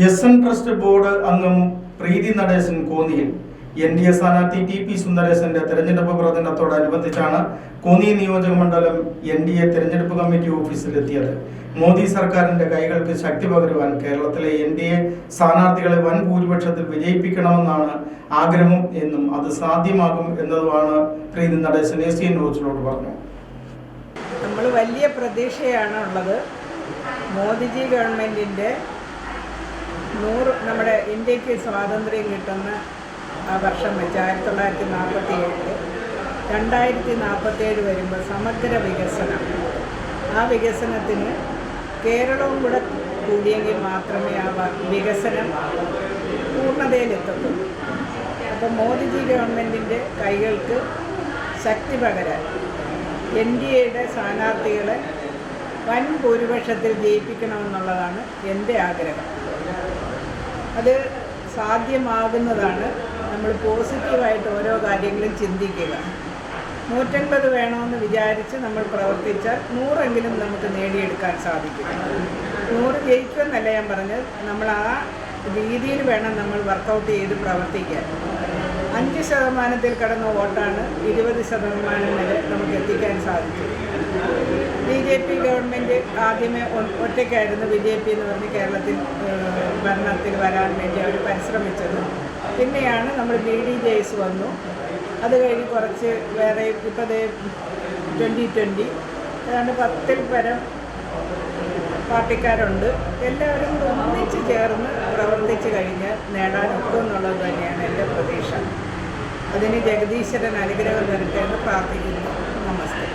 എസ്.എൻ. Trust board അംഗം പ്രീതി നടേശൻ കോന്നിയിൽ NDA സ്ഥാനാർത്ഥി ടി.പി. സുന്ദരേശന്റെ തെരഞ്ഞെടുപ്പ് പ്രചരണത്തോടനുബന്ധിച്ചാണ് കോന്നി നിയോജക മണ്ഡലം എൻ.ഡി.എ തെരഞ്ഞെടുപ്പ് കമ്മിറ്റി ഓഫീസിലെത്തിയത്. മോദി സർക്കാരിന്റെ കൈകൾക്ക് ശക്തി പകരുവാൻ കേരളത്തിലെ എൻ.ഡി.എ സ്ഥാനാർത്ഥികളെ വൻ ഭൂരിപക്ഷത്തിൽ വിജയിപ്പിക്കണമെന്നാണ് ആഗ്രഹം എന്നും അത് സാധ്യമാകും എന്നതുമാണ് പ്രീതി നടേശൻ എസ്.എൻ. ന്യൂസിനോട് പറഞ്ഞു. നമ്മൾ വലിയ പ്രതീക്ഷയാണ് ഉള്ളത്. മോദിജി ഗവൺമെൻറ്റിൻ്റെ നമ്മുടെ ഇന്ത്യക്ക് സ്വാതന്ത്ര്യം കിട്ടുന്ന ആ വർഷം വെച്ച് 1947 2047 വരുമ്പോൾ സമഗ്ര വികസനം, ആ വികസനത്തിന് കേരളവും കൂടെ കൂടിയെങ്കിൽ മാത്രമേ ആ വികസനം പൂർണ്ണതയിലെത്തുള്ളൂ. അപ്പം മോദിജി ഗവൺമെൻറ്റിൻ്റെ കൈകൾക്ക് ശക്തി പകരാൻ എൻ.ഡി.എയുടെ സ്ഥാനാർത്ഥികളെ വൻ ഭൂരിപക്ഷത്തിൽ ജയിപ്പിക്കണമെന്നുള്ളതാണ് എൻ്റെ ആഗ്രഹം. അത് സാധ്യമാകുന്നതാണ് നമ്മൾ പോസിറ്റീവായിട്ട് ഓരോ കാര്യങ്ങളും ചിന്തിക്കുക. 150 വേണമെന്ന് വിചാരിച്ച് നമ്മൾ പ്രവർത്തിച്ചാൽ 100 നമുക്ക് നേടിയെടുക്കാൻ സാധിക്കും. 100 ജയിക്കുമെന്നല്ല ഞാൻ പറഞ്ഞത്, നമ്മൾ ആ രീതിയിൽ വേണം നമ്മൾ വർക്കൗട്ട് ചെയ്ത് പ്രവർത്തിക്കാൻ. 5% കടന്ന വോട്ടാണ് 20% വരെ നമുക്ക് എത്തിക്കാൻ സാധിച്ചത്. ബി.ജെ.പി ഗവൺമെൻറ് ആദ്യമേ ഒറ്റയ്ക്കായിരുന്നു ബി.ജെ.പി എന്ന് പറഞ്ഞ് കേരളത്തിൽ ഭരണത്തിൽ വരാൻ വേണ്ടി അവർ പരിശ്രമിച്ചത്. പിന്നെയാണ് നമ്മൾ BDJS വന്നു. അത് കഴിഞ്ഞ് കുറച്ച് വേറെ ഇപ്പോൾ 2020 ഏതാണ്ട് 10 പരം പാർട്ടിക്കാരുണ്ട്. എല്ലാവരും ഒന്നിച്ച് ചേർന്ന് പ്രവർത്തിച്ച് കഴിഞ്ഞാൽ നേടാനൊക്കും എന്നുള്ളത് തന്നെയാണ് എൻ്റെ പ്രതീക്ഷ. അതിന് ജഗദീശ്വരൻ അനുഗ്രഹം തരട്ടെ എന്ന് പ്രാർത്ഥിക്കുന്നു. നമസ്തേ.